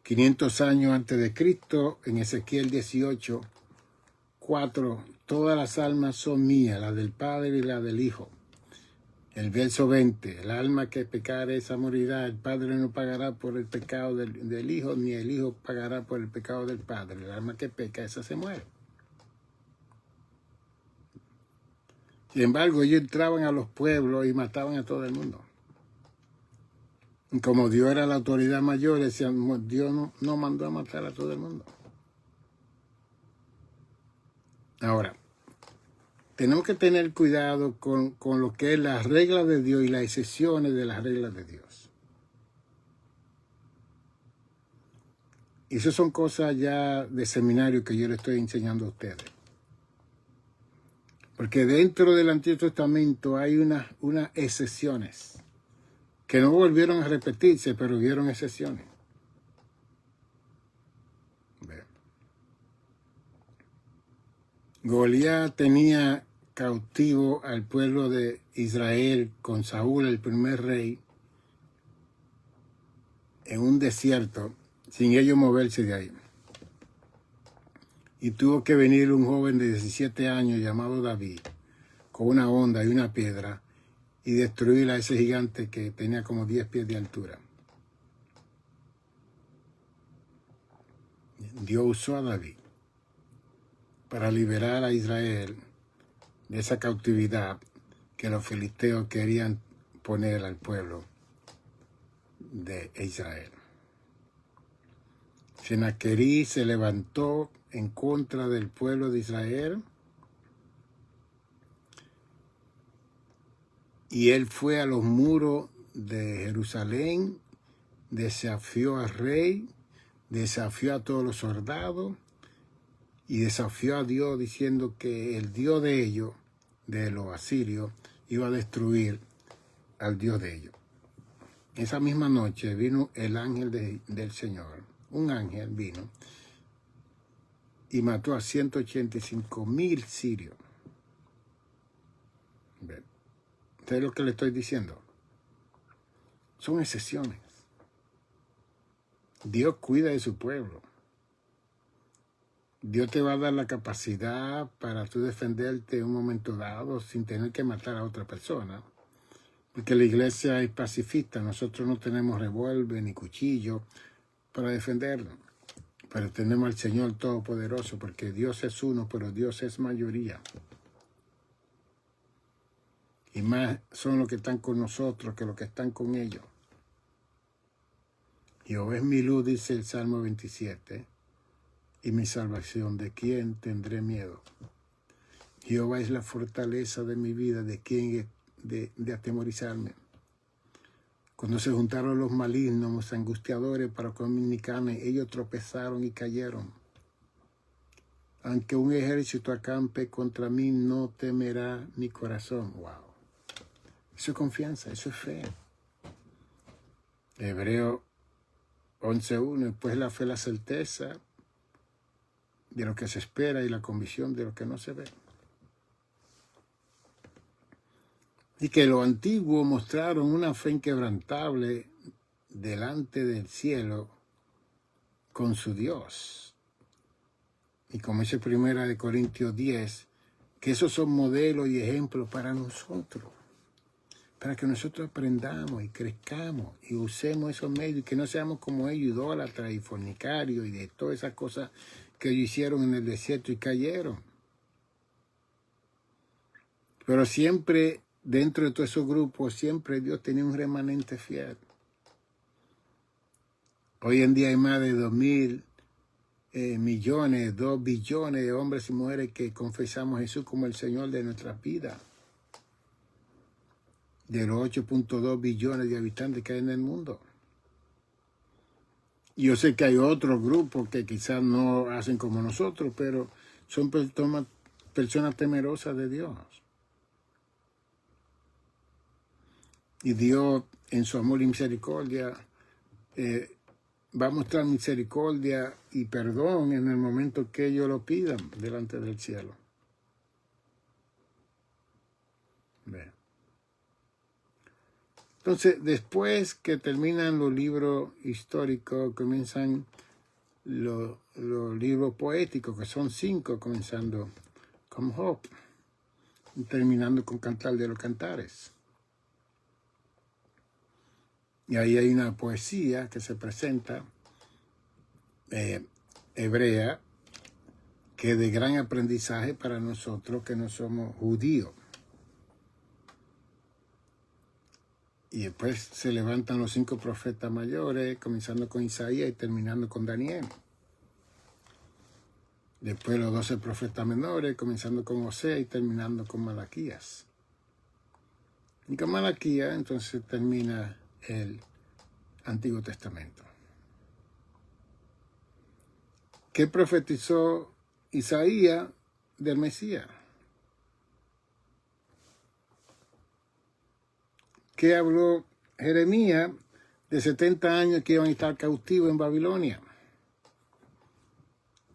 500 años antes de Cristo, en Ezequiel 18, 4. Todas las almas son mías, la del Padre y la del Hijo. El verso 20. El alma que pecare, esa morirá. El Padre no pagará por el pecado del Hijo, ni el Hijo pagará por el pecado del Padre. El alma que peca, esa se muere. Sin embargo, ellos entraban a los pueblos y mataban a todo el mundo. Como Dios era la autoridad mayor, decían, Dios no mandó a matar a todo el mundo. Ahora, tenemos que tener cuidado con lo que es las reglas de Dios y las excepciones de las reglas de Dios. Y eso son cosas ya de seminario que yo le estoy enseñando a ustedes. Porque dentro del Antiguo Testamento hay unas excepciones que no volvieron a repetirse, pero hubieron excepciones. Goliat tenía cautivo al pueblo de Israel con Saúl, el primer rey, en un desierto, sin ellos moverse de ahí. Y tuvo que venir un joven de 17 años llamado David, con una honda y una piedra, y destruir a ese gigante que tenía como 10 pies de altura. Dios usó a David para liberar a Israel de esa cautividad que los filisteos querían poner al pueblo de Israel. Sennacherib se levantó en contra del pueblo de Israel y él fue a los muros de Jerusalén, desafió al rey, desafió a todos los soldados y desafió a Dios diciendo que el Dios de ellos, de los asirios, iba a destruir al Dios de ellos. Esa misma noche vino el ángel del Señor, un ángel vino y mató a 185,000 sirios. ¿Ustedes lo que le estoy diciendo? Son excepciones. Dios cuida de su pueblo. Dios te va a dar la capacidad para tú defenderte en un momento dado sin tener que matar a otra persona. Porque la iglesia es pacifista. Nosotros no tenemos revólver ni cuchillo para defendernos. Pero tenemos al Señor Todopoderoso, porque Dios es uno, pero Dios es mayoría. Y más son los que están con nosotros que los que están con ellos. Jehová es mi luz, dice el Salmo 27, y mi salvación. ¿De quién tendré miedo? Jehová es la fortaleza de mi vida. ¿De quién de atemorizarme? Cuando se juntaron los malignos, los angustiadores para comer mi carne, ellos tropezaron y cayeron. Aunque un ejército acampe contra mí, no temerá mi corazón. Wow. Eso es confianza, eso es fe. Hebreo 11:1, pues la fe, la certeza de lo que se espera y la convicción de lo que no se ve. Y que los antiguos mostraron una fe inquebrantable delante del cielo con su Dios. Y como dice 1 Corintios 10, que esos son modelos y ejemplos para nosotros, para que nosotros aprendamos y crezcamos y usemos esos medios y que no seamos como ellos, idólatras y fornicarios y de todas esas cosas que ellos hicieron en el desierto y cayeron. Pero siempre, dentro de todos esos grupos, siempre Dios tenía un remanente fiel. Hoy en día hay más de 2.000 millones, 2 billones de hombres y mujeres que confesamos a Jesús como el Señor de nuestras vidas. De los 8.2 billones de habitantes que hay en el mundo. Y yo sé que hay otros grupos que quizás no hacen como nosotros, pero son personas temerosas de Dios. Y Dios, en su amor y misericordia, va a mostrar misericordia y perdón en el momento que ellos lo pidan delante del cielo. Ve. Entonces, después que terminan los libros históricos, comienzan los libros poéticos, que son 5, comenzando con Job, y terminando con Cantar de los Cantares. Y ahí hay una poesía que se presenta, hebrea, que es de gran aprendizaje para nosotros que no somos judíos. Y después se levantan los 5 profetas mayores, comenzando con Isaías y terminando con Daniel. Después los 12 profetas menores, comenzando con Osea y terminando con Malaquías. Y con Malaquías entonces termina el Antiguo Testamento. ¿Qué profetizó Isaías del Mesías? ¿Qué habló Jeremías de 70 años que iban a estar cautivos en Babilonia?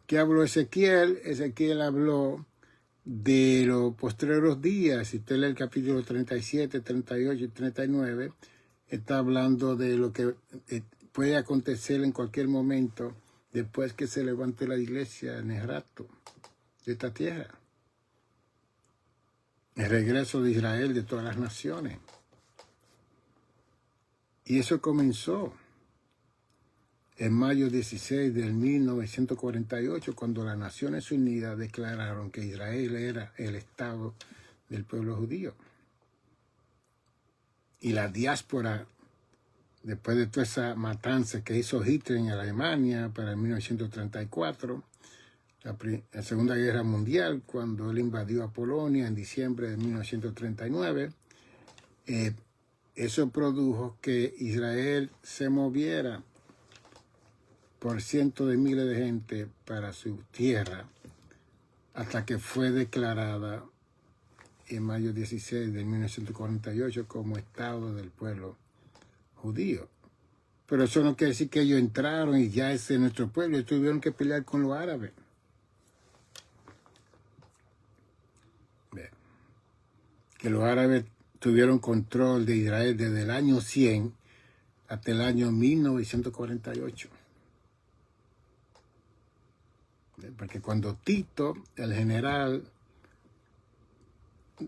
¿Qué habló Ezequiel? Ezequiel habló de los postreros días. Si usted lee el capítulo 37, 38 y 39, está hablando de lo que puede acontecer en cualquier momento después que se levante la iglesia en el rapto de esta tierra. El regreso de Israel de todas las naciones. Y eso comenzó en mayo 16 del 1948, cuando las Naciones Unidas declararon que Israel era el Estado del pueblo judío. Y la diáspora, después de toda esa matanza que hizo Hitler en Alemania para el 1934, la Segunda Guerra Mundial, cuando él invadió a Polonia en diciembre de 1939, eso produjo que Israel se moviera por cientos de miles de gente para su tierra, hasta que fue declarada en mayo 16 de 1948 como Estado del pueblo judío. Pero eso no quiere decir que ellos entraron y ya es de nuestro pueblo, y tuvieron que pelear con los árabes. Que los árabes tuvieron control de Israel desde el año 100 hasta el año 1948. Porque cuando Tito, el general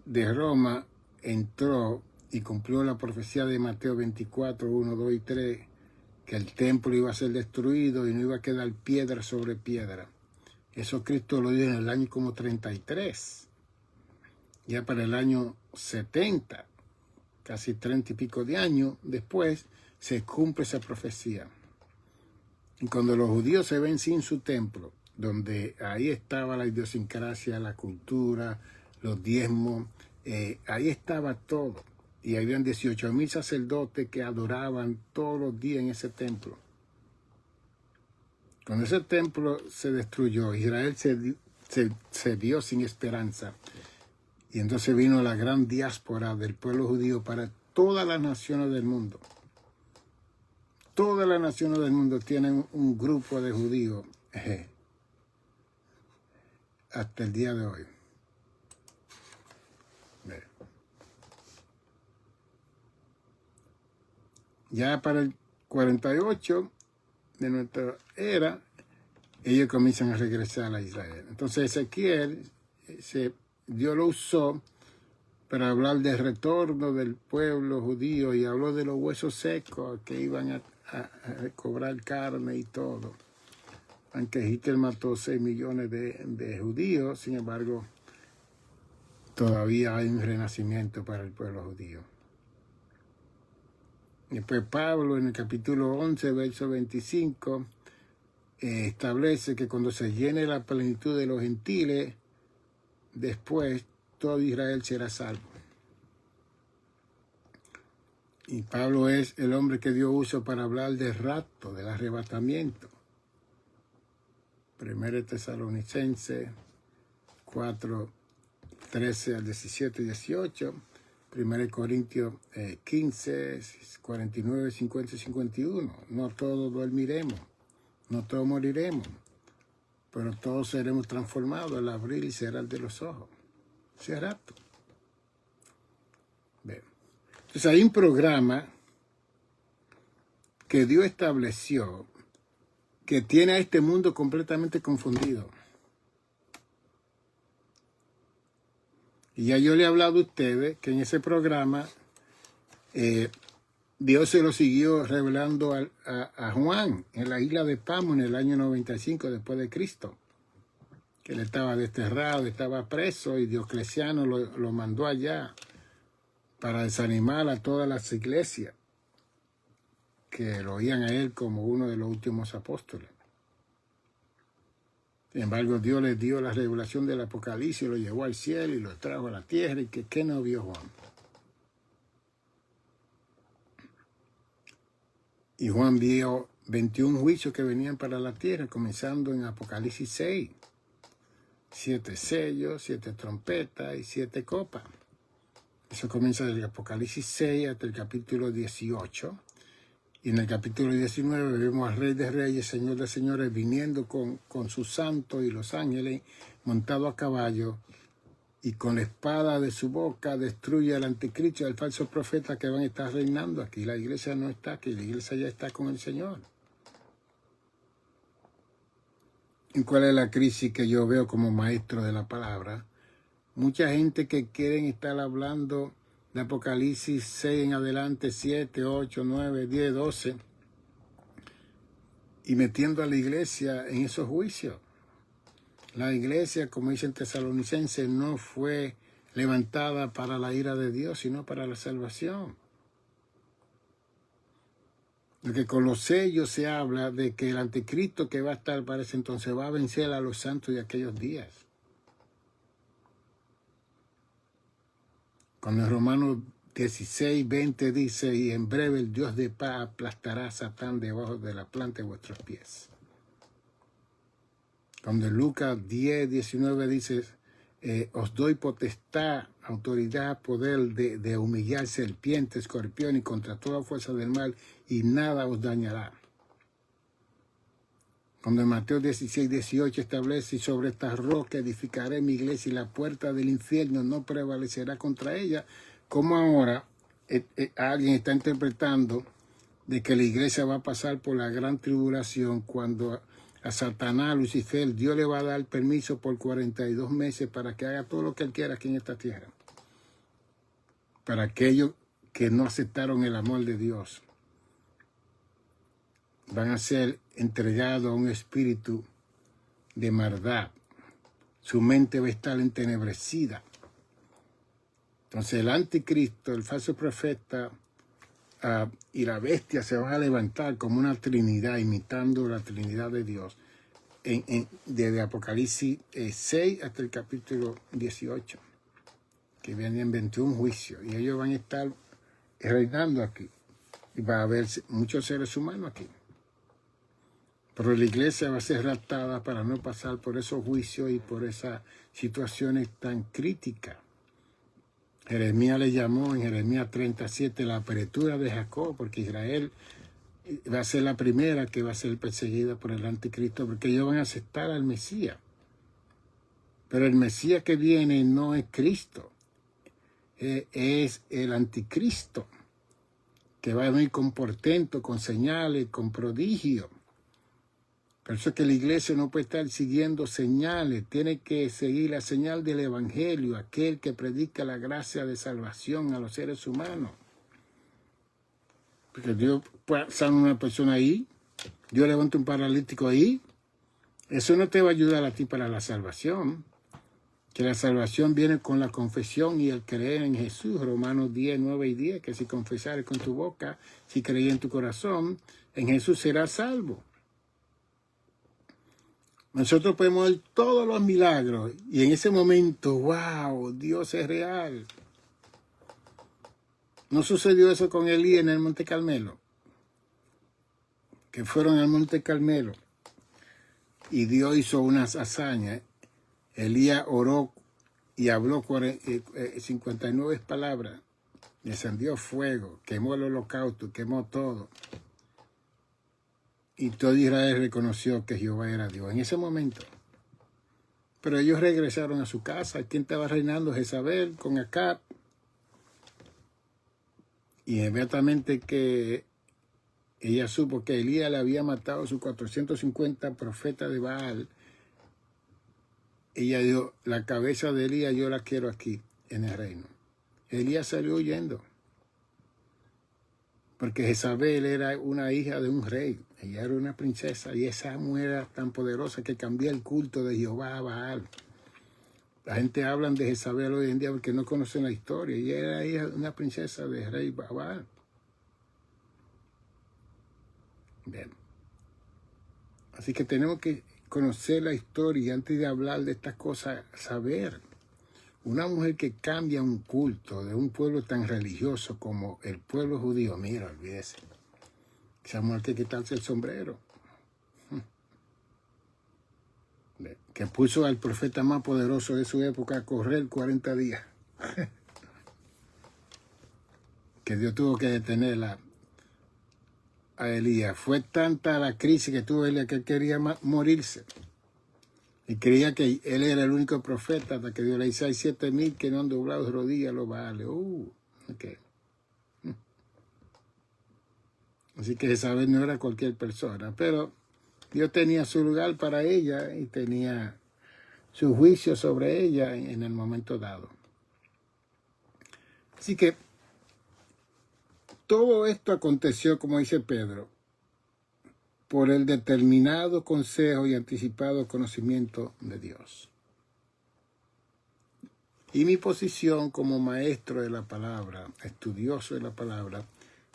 de Roma, entró y cumplió la profecía de Mateo 24, 1, 2 y 3, que el templo iba a ser destruido y no iba a quedar piedra sobre piedra. Eso Cristo lo dijo en el año como 33. Ya para el año 70, casi 30 y pico de años después, se cumple esa profecía. Y cuando los judíos se ven sin su templo, donde ahí estaba la idiosincrasia, la cultura, los diezmos, ahí estaba todo. Y habían 18,000 sacerdotes que adoraban todos los días en ese templo. Cuando ese templo se destruyó, Israel se vio sin esperanza. Y entonces vino la gran diáspora del pueblo judío para todas las naciones del mundo. Todas las naciones del mundo tienen un grupo de judíos hasta el día de hoy. Ya para el 48 de nuestra era, ellos comienzan a regresar a Israel. Entonces Ezequiel, Dios lo usó para hablar del retorno del pueblo judío y habló de los huesos secos que iban a cobrar carne y todo. Aunque Hitler mató 6 millones de judíos, sin embargo, todavía hay un renacimiento para el pueblo judío. Después Pablo en el capítulo 11, verso 25, establece que cuando se llene la plenitud de los gentiles, después todo Israel será salvo. Y Pablo es el hombre que Dios usó para hablar del rapto, del arrebatamiento. 1 Tesalonicenses 4, 13 al 17 y 18. 1 Corintios 15, 49, 50 y 51. No todos dormiremos, no todos moriremos, pero todos seremos transformados al abrir y cerrar de los ojos. Ese rapto. Entonces hay un programa que Dios estableció que tiene a este mundo completamente confundido. Y ya yo le he hablado a ustedes que en ese programa Dios se lo siguió revelando a Juan en la isla de Patmos en el año 95 después de Cristo. Que él estaba desterrado, estaba preso y Diocleciano lo mandó allá para desanimar a todas las iglesias que lo oían a él como uno de los últimos apóstoles. Sin embargo, Dios les dio la revelación del Apocalipsis, lo llevó al cielo y lo trajo a la tierra. ¿Y qué no vio Juan? Y Juan vio 21 juicios que venían para la tierra, comenzando en Apocalipsis 6. 7 sellos, 7 trompetas y 7 copas. Eso comienza desde el Apocalipsis 6 hasta el capítulo 18. Y en el capítulo 19 vemos al Rey de Reyes, Señor de Señores, viniendo con sus santos y los ángeles, montado a caballo, y con la espada de su boca destruye al anticristo y al falso profeta que van a estar reinando. Aquí la iglesia no está, aquí la iglesia ya está con el Señor. ¿Y cuál es la crisis que yo veo como maestro de la palabra? Mucha gente que quieren estar hablando de Apocalipsis 6 en adelante, 7, 8, 9, 10, 12, y metiendo a la iglesia en esos juicios. La iglesia, como dice en Tesalonicenses, no fue levantada para la ira de Dios, sino para la salvación. Porque con los sellos se habla de que el anticristo que va a estar para ese entonces va a vencer a los santos de aquellos días. Cuando en Romanos 16, 20 dice, y en breve el Dios de paz aplastará a Satán debajo de la planta de vuestros pies. Cuando en Lucas 10, 19 dice, os doy potestad, autoridad, poder de humillar serpientes, escorpión y contra toda fuerza del mal, y nada os dañará. Cuando en Mateo 16, 18 establece, y sobre esta roca edificaré mi iglesia y la puerta del infierno no prevalecerá contra ella, como ahora alguien está interpretando de que la iglesia va a pasar por la gran tribulación cuando a Satanás, a Lucifer, Dios le va a dar permiso por 42 meses para que haga todo lo que él quiera aquí en esta tierra. Para aquellos que no aceptaron el amor de Dios, van a ser entregados a un espíritu de maldad. Su mente va a estar entenebrecida. Entonces el anticristo, el falso profeta y la bestia se van a levantar como una trinidad, imitando la Trinidad de Dios, desde Apocalipsis 6 hasta el capítulo 18, que vienen 21 juicios, y ellos van a estar reinando aquí. Y va a haber muchos seres humanos aquí. Pero la iglesia va a ser raptada para no pasar por esos juicios y por esas situaciones tan críticas. Jeremías le llamó en Jeremías 37 la apertura de Jacob, porque Israel va a ser la primera que va a ser perseguida por el anticristo, porque ellos van a aceptar al Mesías. Pero el Mesías que viene no es Cristo, es el anticristo, que va a venir con portento, con señales, con prodigios. Por eso es que la iglesia no puede estar siguiendo señales, tiene que seguir la señal del evangelio, aquel que predica la gracia de salvación a los seres humanos. Porque Dios sana a una persona ahí, Dios levanta un paralítico ahí, eso no te va a ayudar a ti para la salvación. Que la salvación viene con la confesión y el creer en Jesús, Romanos 10, 9 y 10, que si confesares con tu boca, si crees en tu corazón, en Jesús serás salvo. Nosotros podemos ver todos los milagros y en ese momento, wow, Dios es real. ¿No sucedió eso con Elías en el Monte Carmelo? Que fueron al Monte Carmelo y Dios hizo unas hazañas. Elías oró y habló 59 palabras. Descendió fuego, quemó el holocausto, quemó todo. Y todo Israel reconoció que Jehová era Dios en ese momento. Pero ellos regresaron a su casa. ¿Quién estaba reinando? Jezabel con Acab. Y inmediatamente que ella supo que Elías le había matado a sus 450 profetas de Baal, ella dijo, la cabeza de Elías yo la quiero aquí, en el reino. Elías salió huyendo. Porque Jezabel era una hija de un rey. Ella era una princesa y esa mujer era tan poderosa que cambió el culto de Jehová a Baal. La gente habla de Jezabel hoy en día porque no conocen la historia. Ella era hija de una princesa de rey Baal. Bien. Así que tenemos que conocer la historia y antes de hablar de estas cosas, saber. Una mujer que cambia un culto de un pueblo tan religioso como el pueblo judío, mira, olvídese. Esa mujer tiene que quitarse el sombrero. Que puso al profeta más poderoso de su época a correr 40 días. Que Dios tuvo que detenerla a Elías. Fue tanta la crisis que tuvo Elías que él quería morirse. Y creía que él era el único profeta hasta que Dios le dice, hay 7,000 que no han doblado rodillas los Baales. Okay. Así que Jezabel no era cualquier persona, pero Dios tenía su lugar para ella y tenía su juicio sobre ella en el momento dado. Así que todo esto aconteció, como dice Pedro, por el determinado consejo y anticipado conocimiento de Dios. Y mi posición como maestro de la palabra, estudioso de la palabra,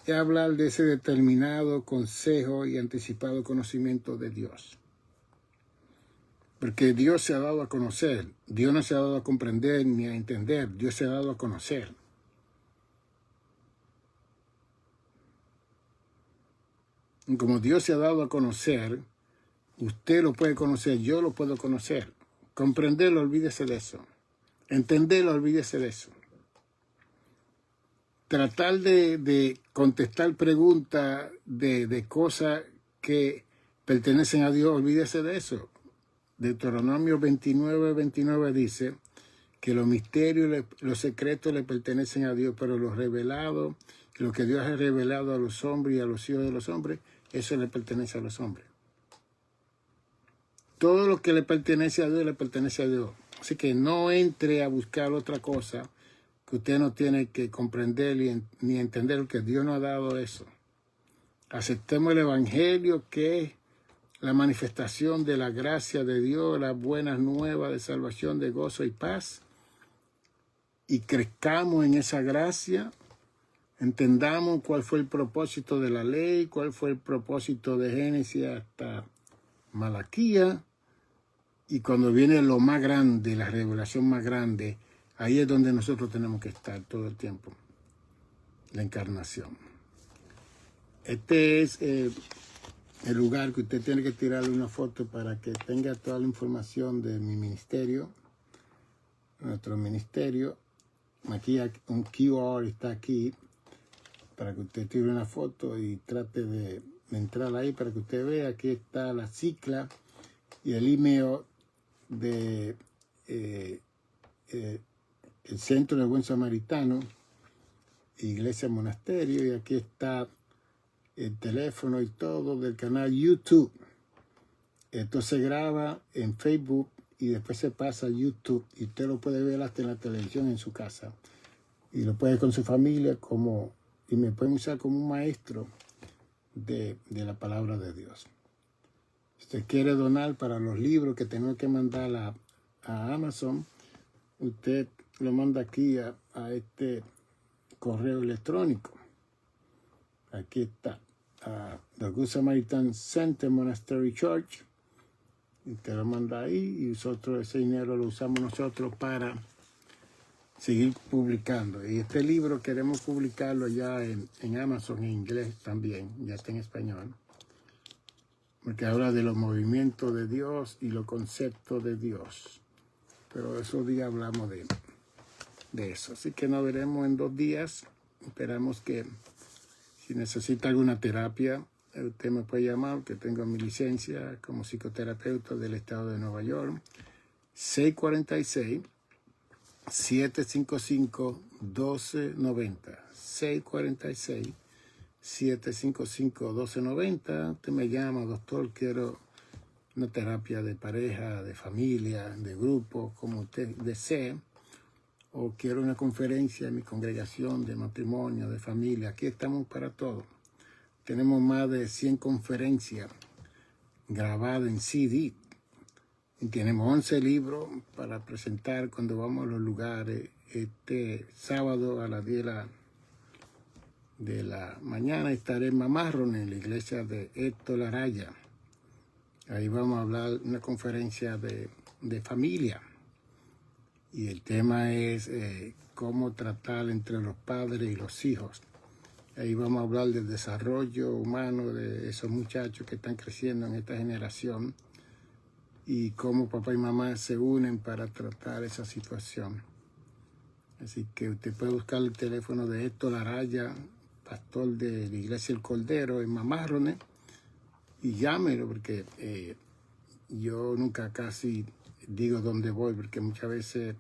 es hablar de ese determinado consejo y anticipado conocimiento de Dios. Porque Dios se ha dado a conocer, Dios no se ha dado a comprender ni a entender, Dios se ha dado a conocer. Y como Dios se ha dado a conocer, usted lo puede conocer, yo lo puedo conocer. Comprenderlo, olvídese de eso. Entenderlo, olvídese de eso. Tratar de contestar preguntas de cosas que pertenecen a Dios, olvídese de eso. Deuteronomio 29, 29 dice que los misterios, los secretos le pertenecen a Dios, pero los revelados, lo que Dios ha revelado a los hombres y a los hijos de los hombres, eso le pertenece a los hombres. todo lo que le pertenece a Dios, le pertenece a Dios. Así que no entre a buscar otra cosa que usted no tiene que comprender ni entender, que Dios nos ha dado eso. Aceptemos el Evangelio, que es la manifestación de la gracia de Dios, las buenas nuevas de salvación, de gozo y paz, y crezcamos en esa gracia, entendamos cuál fue el propósito de la ley, cuál fue el propósito de Génesis hasta Malaquía, y cuando viene lo más grande, la revelación más grande, ahí es donde nosotros tenemos que estar todo el tiempo, la encarnación. Este es el lugar que usted tiene que tirarle una foto para que tenga toda la información de mi ministerio, nuestro ministerio. Aquí un QR está aquí para que usted tire una foto y trate de entrar ahí para que usted vea. Aquí está la cicla y el email de el Centro de Buen Samaritano, Iglesia Monasterio, y aquí está el teléfono y todo del canal YouTube. Esto se graba en Facebook y después se pasa a YouTube, y usted lo puede ver hasta en la televisión en su casa, y lo puede con su familia, y me pueden usar como un maestro de la palabra de Dios. Si usted quiere donar para los libros que tengo que mandar a Amazon, usted lo manda aquí a este correo electrónico. Aquí está, The Good Samaritan Center Monastery Church. Y te lo manda ahí, y nosotros ese dinero lo usamos nosotros para seguir publicando. Y este libro queremos publicarlo ya en Amazon, en inglés también, ya está en español, porque habla de los movimientos de Dios y los conceptos de Dios. Pero esos días hablamos de eso. Así que nos veremos en 2 días. Esperamos que si necesita alguna terapia, usted me puede llamar, que tengo mi licencia como psicoterapeuta del estado de Nueva York. 646-755-1290. 646-755-1290. Usted me llama, doctor, quiero una terapia de pareja, de familia, de grupo, como usted desee. O quiero una conferencia en mi congregación de matrimonio, de familia. Aquí estamos para todo. Tenemos más de 100 conferencias grabadas en CD. Y tenemos 11 libros para presentar cuando vamos a los lugares. Este sábado a las 10 de la mañana estaré en Mamarrone, en la iglesia de Héctor Araya. Ahí vamos a hablar una conferencia de familia. Y el tema es cómo tratar entre los padres y los hijos. Ahí vamos a hablar del desarrollo humano de esos muchachos que están creciendo en esta generación, y cómo papá y mamá se unen para tratar esa situación. Así que usted puede buscar el teléfono de Héctor Araya, pastor de la Iglesia El Cordero en Mamarrone, y llámelo, porque yo nunca casi digo dónde voy, porque muchas veces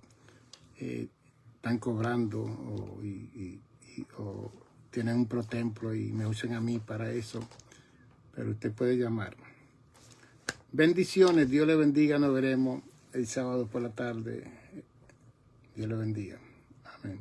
están cobrando o tienen un protemplo y me usan a mí para eso, pero usted puede llamar. Bendiciones, Dios le bendiga, nos veremos el sábado por la tarde. Dios le bendiga. Amén.